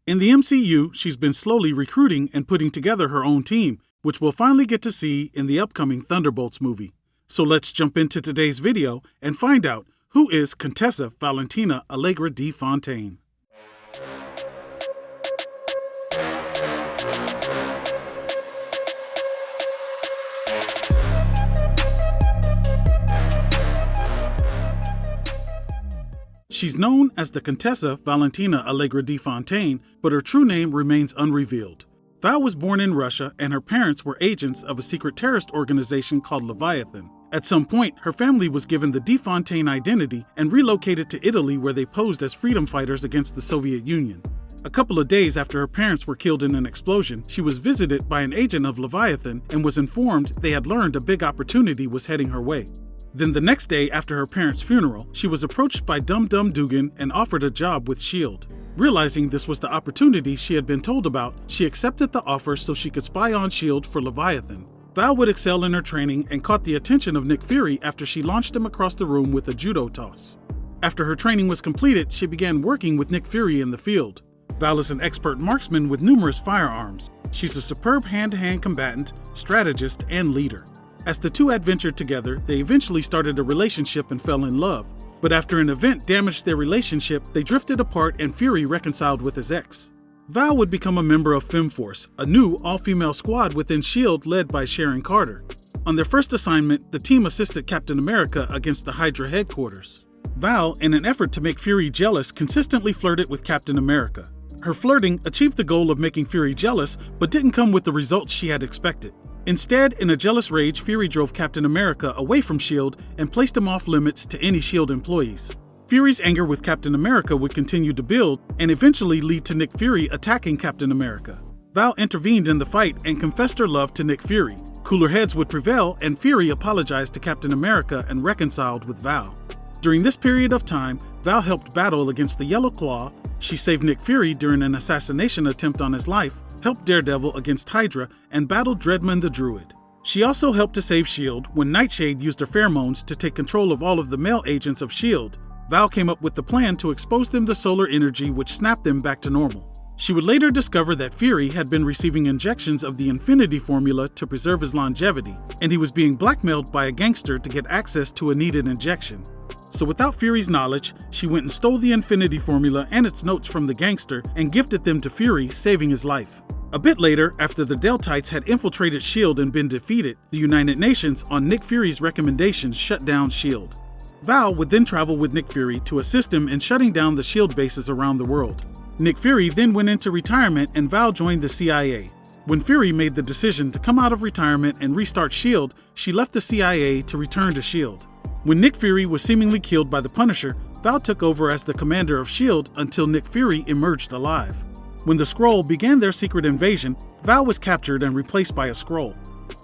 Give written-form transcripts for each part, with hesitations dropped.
In the MCU, she's been slowly recruiting and putting together her own team, which we'll finally get to see in the upcoming Thunderbolts movie. So let's jump into today's video and find out who is Contessa Valentina Allegra de Fontaine. She's known as the Contessa Valentina Allegra de Fontaine, but her true name remains unrevealed. Val was born in Russia, and her parents were agents of a secret terrorist organization called Leviathan. At some point, her family was given the de Fontaine identity and relocated to Italy, where they posed as freedom fighters against the Soviet Union. A couple of days after her parents were killed in an explosion, she was visited by an agent of Leviathan and was informed they had learned a big opportunity was heading her way. Then the next day after her parents' funeral, she was approached by Dum Dum Dugan and offered a job with S.H.I.E.L.D. Realizing this was the opportunity she had been told about, she accepted the offer so she could spy on S.H.I.E.L.D. for Leviathan. Val would excel in her training and caught the attention of Nick Fury after she launched him across the room with a judo toss. After her training was completed, she began working with Nick Fury in the field. Val is an expert marksman with numerous firearms. She's a superb hand-to-hand combatant, strategist, and leader. As the two adventured together, they eventually started a relationship and fell in love. But after an event damaged their relationship, they drifted apart and Fury reconciled with his ex. Val would become a member of FemForce, a new all-female squad within S.H.I.E.L.D. led by Sharon Carter. On their first assignment, the team assisted Captain America against the Hydra headquarters. Val, in an effort to make Fury jealous, consistently flirted with Captain America. Her flirting achieved the goal of making Fury jealous, but didn't come with the results she had expected. Instead, in a jealous rage, Fury drove Captain America away from S.H.I.E.L.D. and placed him off limits to any S.H.I.E.L.D. employees. Fury's anger with Captain America would continue to build and eventually lead to Nick Fury attacking Captain America. Val intervened in the fight and confessed her love to Nick Fury. Cooler heads would prevail and Fury apologized to Captain America and reconciled with Val. During this period of time, Val helped battle against the Yellow Claw, she saved Nick Fury during an assassination attempt on his life, helped Daredevil against Hydra, and battled Dreadman the Druid. She also helped to save S.H.I.E.L.D. when Nightshade used her pheromones to take control of all of the male agents of S.H.I.E.L.D. Val came up with the plan to expose them to solar energy, which snapped them back to normal. She would later discover that Fury had been receiving injections of the Infinity Formula to preserve his longevity, and he was being blackmailed by a gangster to get access to a needed injection. So without Fury's knowledge, she went and stole the Infinity Formula and its notes from the gangster and gifted them to Fury, saving his life. A bit later, after the Deltites had infiltrated S.H.I.E.L.D. and been defeated, the United Nations, on Nick Fury's recommendation, shut down S.H.I.E.L.D. Val would then travel with Nick Fury to assist him in shutting down the S.H.I.E.L.D. bases around the world. Nick Fury then went into retirement and Val joined the CIA. When Fury made the decision to come out of retirement and restart S.H.I.E.L.D., she left the CIA to return to S.H.I.E.L.D. When Nick Fury was seemingly killed by the Punisher, Val took over as the commander of S.H.I.E.L.D. until Nick Fury emerged alive. When the Skrull began their secret invasion, Val was captured and replaced by a Skrull.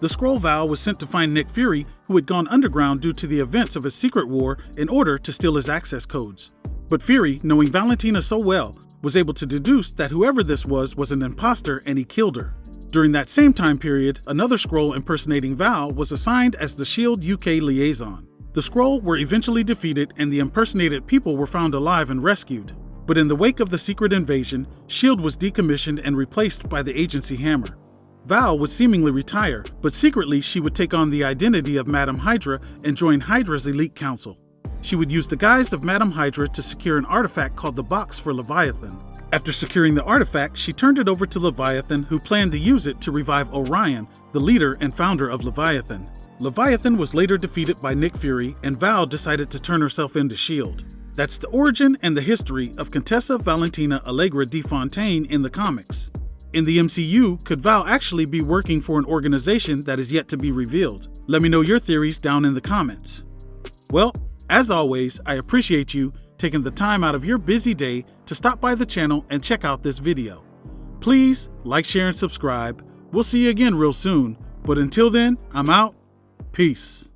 The Skrull Val was sent to find Nick Fury, who had gone underground due to the events of his secret war, in order to steal his access codes. But Fury, knowing Valentina so well, was able to deduce that whoever this was an imposter and he killed her. During that same time period, another Skrull impersonating Val was assigned as the S.H.I.E.L.D. UK liaison. The Skrull were eventually defeated and the impersonated people were found alive and rescued. But in the wake of the secret invasion, S.H.I.E.L.D. was decommissioned and replaced by the agency Hammer. Val would seemingly retire, but secretly she would take on the identity of Madam Hydra and join Hydra's elite council. She would use the guise of Madam Hydra to secure an artifact called the Box for Leviathan. After securing the artifact, she turned it over to Leviathan, who planned to use it to revive Orion, the leader and founder of Leviathan. Leviathan was later defeated by Nick Fury, and Val decided to turn herself into S.H.I.E.L.D. That's the origin and the history of Contessa Valentina Allegra de Fontaine in the comics. In the MCU, could Val actually be working for an organization that is yet to be revealed? Let me know your theories down in the comments. Well, as always, I appreciate you taking the time out of your busy day to stop by the channel and check out this video. Please like, share, and subscribe. We'll see you again real soon, but until then, I'm out. Peace.